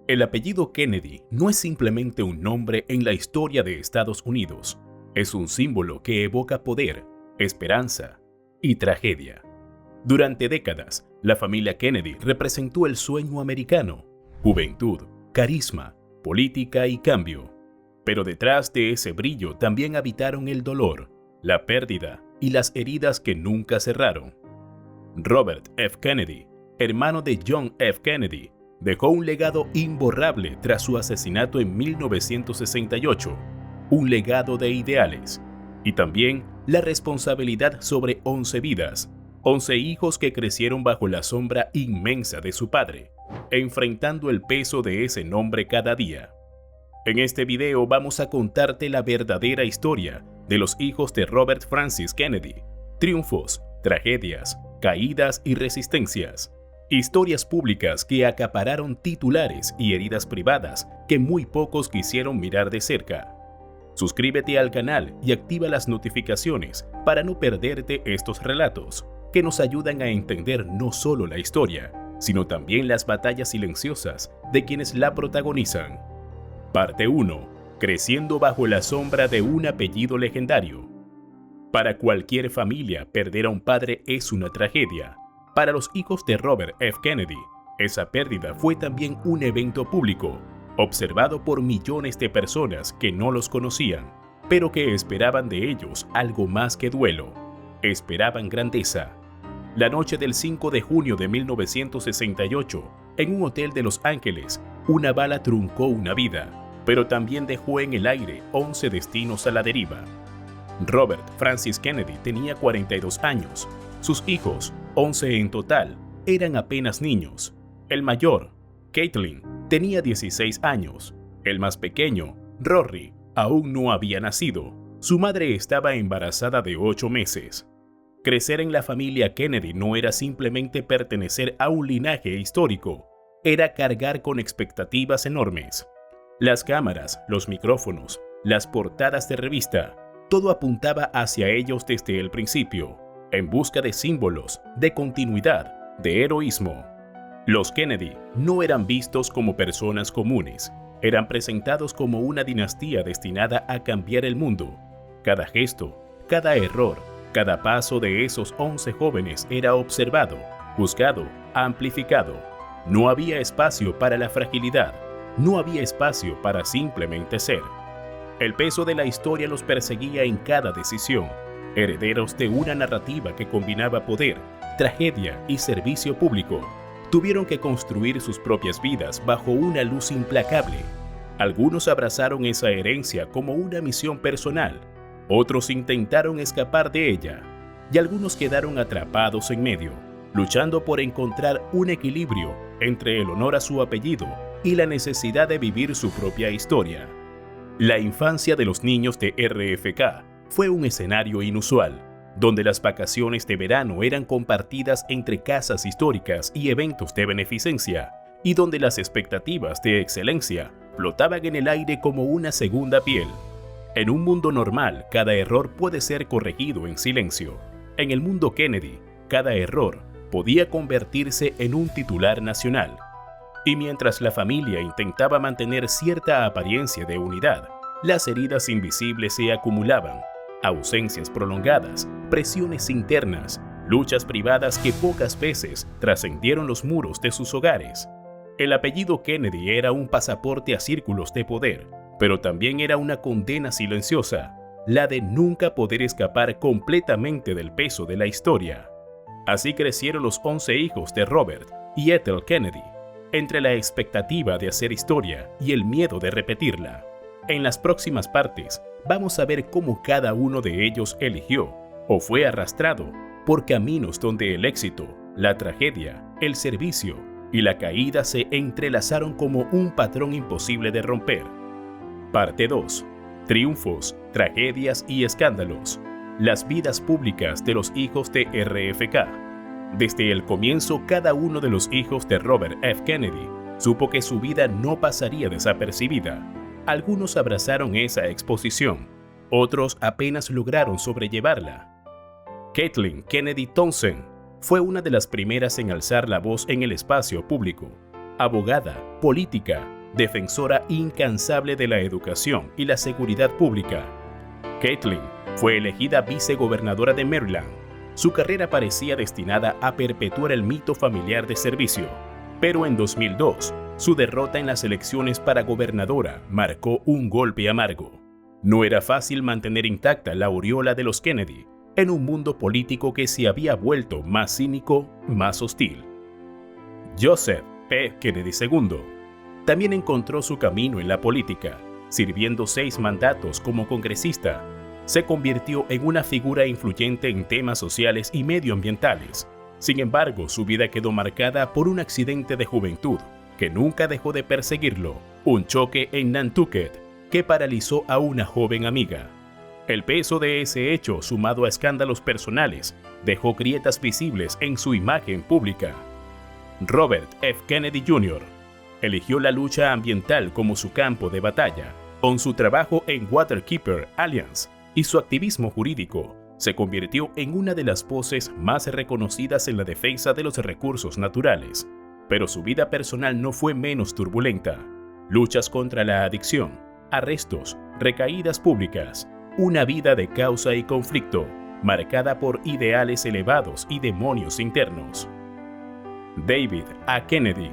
El apellido Kennedy no es simplemente un nombre en la historia de Estados Unidos, es un símbolo que evoca poder, esperanza y tragedia. Durante décadas, la familia Kennedy representó el sueño americano: juventud, carisma, política y cambio. Pero detrás de ese brillo también habitaron el dolor, la pérdida y las heridas que nunca cerraron. Robert F. Kennedy, hermano de John F. Kennedy, dejó un legado imborrable tras su asesinato en 1968, un legado de ideales, y también la responsabilidad sobre 11 vidas, 11 hijos que crecieron bajo la sombra inmensa de su padre, enfrentando el peso de ese nombre cada día. En este video vamos a contarte la verdadera historia de los hijos de Robert Francis Kennedy: triunfos, tragedias, caídas y resistencias. Historias públicas que acapararon titulares y heridas privadas que muy pocos quisieron mirar de cerca. Suscríbete al canal y activa las notificaciones para no perderte estos relatos, que nos ayudan a entender no solo la historia, sino también las batallas silenciosas de quienes la protagonizan. Parte 1. Creciendo bajo la sombra de un apellido legendario. Para cualquier familia, perder a un padre es una tragedia. Para los hijos de Robert F. Kennedy, esa pérdida fue también un evento público, observado por millones de personas que no los conocían, pero que esperaban de ellos algo más que duelo. Esperaban grandeza. La noche del 5 de junio de 1968, en un hotel de Los Ángeles, una bala truncó una vida, pero también dejó en el aire 11 destinos a la deriva. Robert Francis Kennedy tenía 42 años. Sus hijos, 11 en total, eran apenas niños. El mayor, Caitlin, tenía 16 años. El más pequeño, Rory, aún no había nacido. Su madre estaba embarazada de 8 meses. Crecer en la familia Kennedy no era simplemente pertenecer a un linaje histórico, era cargar con expectativas enormes. Las cámaras, los micrófonos, las portadas de revista, todo apuntaba hacia ellos desde el principio, en busca de símbolos, de continuidad, de heroísmo. Los Kennedy no eran vistos como personas comunes, eran presentados como una dinastía destinada a cambiar el mundo. Cada gesto, cada error, cada paso de esos 11 jóvenes era observado, juzgado, amplificado. No había espacio para la fragilidad, no había espacio para simplemente ser. El peso de la historia los perseguía en cada decisión, herederos de una narrativa que combinaba poder, tragedia y servicio público. Tuvieron que construir sus propias vidas bajo una luz implacable. Algunos abrazaron esa herencia como una misión personal, otros intentaron escapar de ella, y algunos quedaron atrapados en medio, luchando por encontrar un equilibrio entre el honor a su apellido y la necesidad de vivir su propia historia. La infancia de los niños de RFK fue un escenario inusual, donde las vacaciones de verano eran compartidas entre casas históricas y eventos de beneficencia, y donde las expectativas de excelencia flotaban en el aire como una segunda piel. En un mundo normal, cada error puede ser corregido en silencio. En el mundo Kennedy, cada error podía convertirse en un titular nacional. Y mientras la familia intentaba mantener cierta apariencia de unidad, las heridas invisibles se acumulaban. Ausencias prolongadas, presiones internas, luchas privadas que pocas veces trascendieron los muros de sus hogares. El apellido Kennedy era un pasaporte a círculos de poder, pero también era una condena silenciosa, la de nunca poder escapar completamente del peso de la historia. Así crecieron los 11 hijos de Robert y Ethel Kennedy, entre la expectativa de hacer historia y el miedo de repetirla. En las próximas partes, vamos a ver cómo cada uno de ellos eligió o fue arrastrado por caminos donde el éxito, la tragedia, el servicio y la caída se entrelazaron como un patrón imposible de romper. Parte 2. Triunfos, tragedias y escándalos. Las vidas públicas de los hijos de RFK. Desde el comienzo, cada uno de los hijos de Robert F. Kennedy supo que su vida no pasaría desapercibida. Algunos abrazaron esa exposición, otros apenas lograron sobrellevarla. Caitlin Kennedy Townsend fue una de las primeras en alzar la voz en el espacio público. Abogada, política, defensora incansable de la educación y la seguridad pública. Caitlin fue elegida vicegobernadora de Maryland. Su carrera parecía destinada a perpetuar el mito familiar de servicio, pero en 2002, su derrota en las elecciones para gobernadora marcó un golpe amargo. No era fácil mantener intacta la aureola de los Kennedy en un mundo político que se había vuelto más cínico, más hostil. Joseph P. Kennedy II también encontró su camino en la política, sirviendo 6 mandatos como congresista. Se convirtió en una figura influyente en temas sociales y medioambientales. Sin embargo, su vida quedó marcada por un accidente de juventud que nunca dejó de perseguirlo, un choque en Nantucket que paralizó a una joven amiga. El peso de ese hecho, sumado a escándalos personales, dejó grietas visibles en su imagen pública. Robert F. Kennedy Jr. eligió la lucha ambiental como su campo de batalla. Con su trabajo en Waterkeeper Alliance y su activismo jurídico, se convirtió en una de las voces más reconocidas en la defensa de los recursos naturales. Pero su vida personal no fue menos turbulenta. Luchas contra la adicción, arrestos, recaídas públicas, una vida de causa y conflicto, marcada por ideales elevados y demonios internos. David A. Kennedy,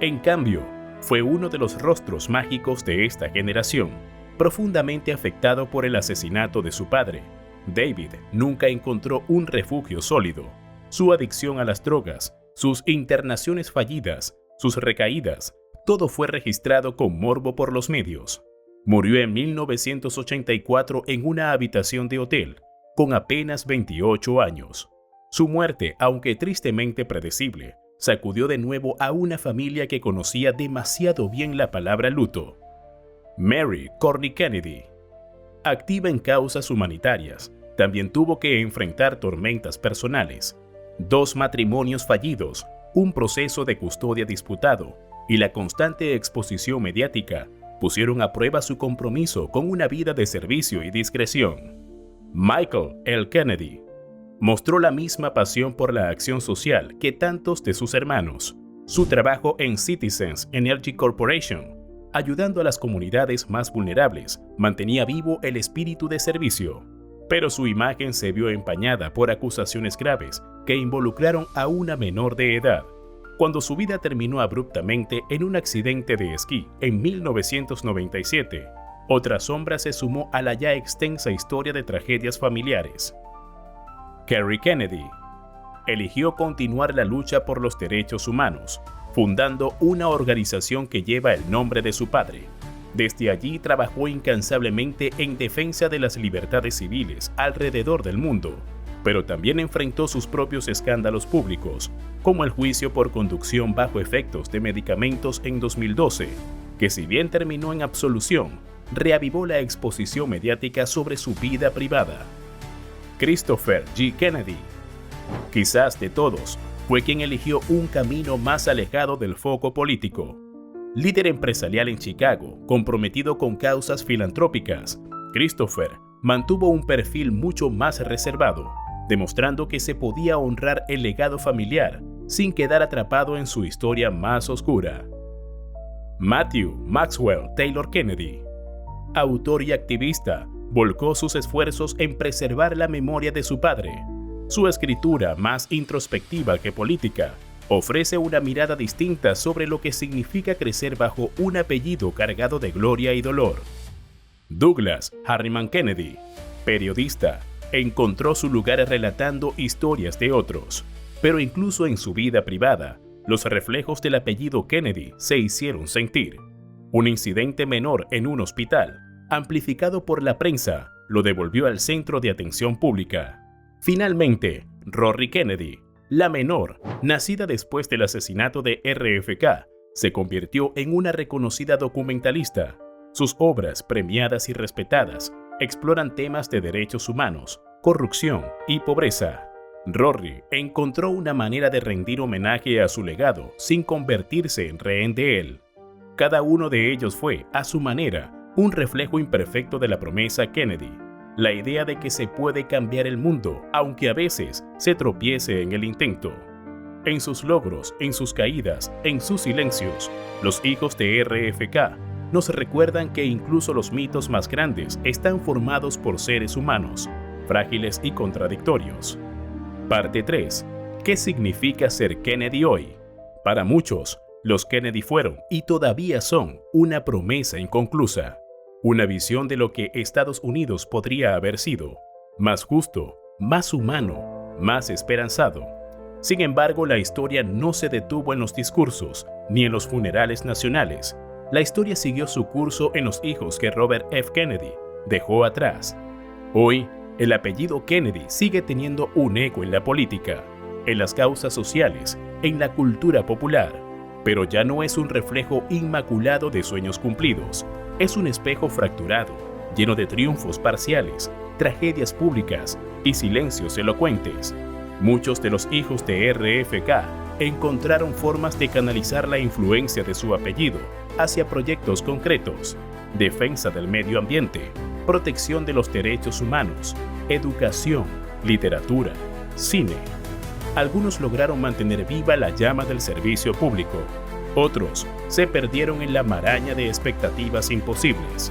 en cambio, fue uno de los rostros mágicos de esta generación, profundamente afectado por el asesinato de su padre. David nunca encontró un refugio sólido. Su adicción a las drogas, sus internaciones fallidas, sus recaídas, todo fue registrado con morbo por los medios. Murió en 1984 en una habitación de hotel, con apenas 28 años. Su muerte, aunque tristemente predecible, sacudió de nuevo a una familia que conocía demasiado bien la palabra luto. Mary Courtney Kennedy, activa en causas humanitarias, también tuvo que enfrentar tormentas personales, 2 matrimonios fallidos, un proceso de custodia disputado y la constante exposición mediática pusieron a prueba su compromiso con una vida de servicio y discreción. Michael L. Kennedy mostró la misma pasión por la acción social que tantos de sus hermanos. Su trabajo en Citizens Energy Corporation, ayudando a las comunidades más vulnerables, mantenía vivo el espíritu de servicio. Pero su imagen se vio empañada por acusaciones graves que involucraron a una menor de edad. Cuando su vida terminó abruptamente en un accidente de esquí en 1997, otra sombra se sumó a la ya extensa historia de tragedias familiares. Kerry Kennedy eligió continuar la lucha por los derechos humanos, fundando una organización que lleva el nombre de su padre. Desde allí trabajó incansablemente en defensa de las libertades civiles alrededor del mundo, pero también enfrentó sus propios escándalos públicos, como el juicio por conducción bajo efectos de medicamentos en 2012, que si bien terminó en absolución, reavivó la exposición mediática sobre su vida privada. Christopher G. Kennedy, quizás de todos, fue quien eligió un camino más alejado del foco político. Líder empresarial en Chicago, comprometido con causas filantrópicas, Christopher mantuvo un perfil mucho más reservado, demostrando que se podía honrar el legado familiar sin quedar atrapado en su historia más oscura. Matthew Maxwell Taylor Kennedy, autor y activista, volcó sus esfuerzos en preservar la memoria de su padre. Su escritura, más introspectiva que política, ofrece una mirada distinta sobre lo que significa crecer bajo un apellido cargado de gloria y dolor. Douglas Harriman Kennedy, periodista, encontró su lugar relatando historias de otros, pero incluso en su vida privada, los reflejos del apellido Kennedy se hicieron sentir. Un incidente menor en un hospital, amplificado por la prensa, lo devolvió al centro de atención pública. Finalmente, Rory Kennedy, la menor, nacida después del asesinato de RFK, se convirtió en una reconocida documentalista. Sus obras, premiadas y respetadas, exploran temas de derechos humanos, corrupción y pobreza. Rory encontró una manera de rendir homenaje a su legado sin convertirse en rehén de él. Cada uno de ellos fue, a su manera, un reflejo imperfecto de la promesa Kennedy, la idea de que se puede cambiar el mundo, aunque a veces se tropiece en el intento. En sus logros, en sus caídas, en sus silencios, los hijos de RFK nos recuerdan que incluso los mitos más grandes están formados por seres humanos, frágiles y contradictorios. Parte 3. ¿Qué significa ser Kennedy hoy? Para muchos, los Kennedy fueron y todavía son una promesa inconclusa, una visión de lo que Estados Unidos podría haber sido, más justo, más humano, más esperanzado. Sin embargo, la historia no se detuvo en los discursos ni en los funerales nacionales. La historia siguió su curso en los hijos que Robert F. Kennedy dejó atrás. Hoy, el apellido Kennedy sigue teniendo un eco en la política, en las causas sociales, en la cultura popular, pero ya no es un reflejo inmaculado de sueños cumplidos. Es un espejo fracturado, lleno de triunfos parciales, tragedias públicas y silencios elocuentes. Muchos de los hijos de RFK encontraron formas de canalizar la influencia de su apellido hacia proyectos concretos: defensa del medio ambiente, protección de los derechos humanos, educación, literatura, cine. Algunos lograron mantener viva la llama del servicio público. Otros se perdieron en la maraña de expectativas imposibles.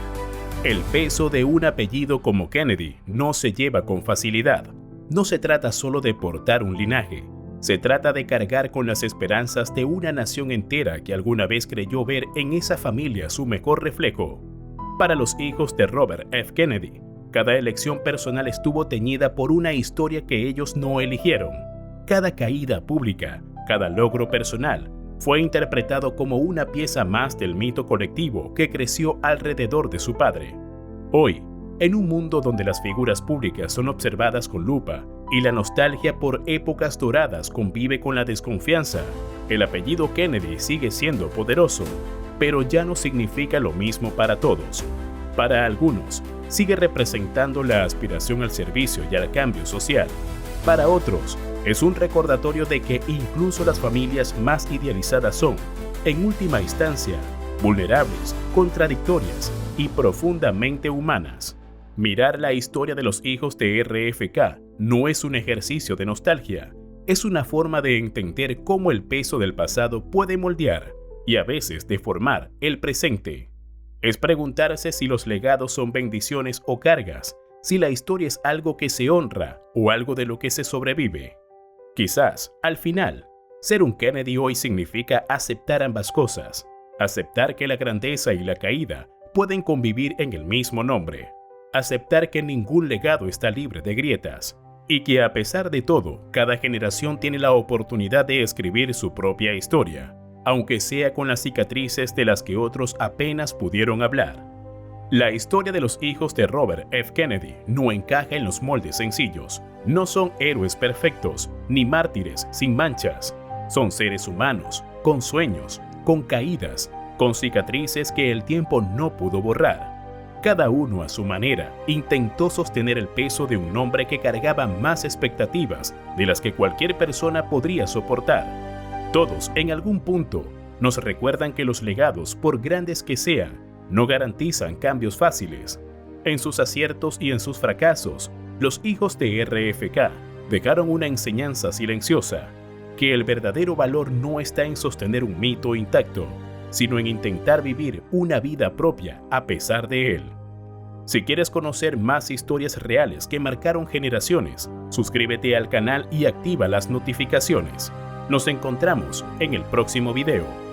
El peso de un apellido como Kennedy no se lleva con facilidad. No se trata solo de portar un linaje. Se trata de cargar con las esperanzas de una nación entera que alguna vez creyó ver en esa familia su mejor reflejo. Para los hijos de Robert F. Kennedy, cada elección personal estuvo teñida por una historia que ellos no eligieron. Cada caída pública, cada logro personal, fue interpretado como una pieza más del mito colectivo que creció alrededor de su padre. Hoy, en un mundo donde las figuras públicas son observadas con lupa y la nostalgia por épocas doradas convive con la desconfianza, el apellido Kennedy sigue siendo poderoso, pero ya no significa lo mismo para todos. Para algunos, sigue representando la aspiración al servicio y al cambio social. Para otros, es un recordatorio de que incluso las familias más idealizadas son, en última instancia, vulnerables, contradictorias y profundamente humanas. Mirar la historia de los hijos de RFK no es un ejercicio de nostalgia, es una forma de entender cómo el peso del pasado puede moldear y a veces deformar el presente. Es preguntarse si los legados son bendiciones o cargas, si la historia es algo que se honra o algo de lo que se sobrevive. Quizás, al final, ser un Kennedy hoy significa aceptar ambas cosas, aceptar que la grandeza y la caída pueden convivir en el mismo nombre, aceptar que ningún legado está libre de grietas y que a pesar de todo, cada generación tiene la oportunidad de escribir su propia historia, aunque sea con las cicatrices de las que otros apenas pudieron hablar. La historia de los hijos de Robert F. Kennedy no encaja en los moldes sencillos. No son héroes perfectos, ni mártires sin manchas. Son seres humanos, con sueños, con caídas, con cicatrices que el tiempo no pudo borrar. Cada uno a su manera intentó sostener el peso de un nombre que cargaba más expectativas de las que cualquier persona podría soportar. Todos, en algún punto, nos recuerdan que los legados, por grandes que sean, no garantizan cambios fáciles. En sus aciertos y en sus fracasos, los hijos de RFK dejaron una enseñanza silenciosa, que el verdadero valor no está en sostener un mito intacto, sino en intentar vivir una vida propia a pesar de él. Si quieres conocer más historias reales que marcaron generaciones, suscríbete al canal y activa las notificaciones. Nos encontramos en el próximo video.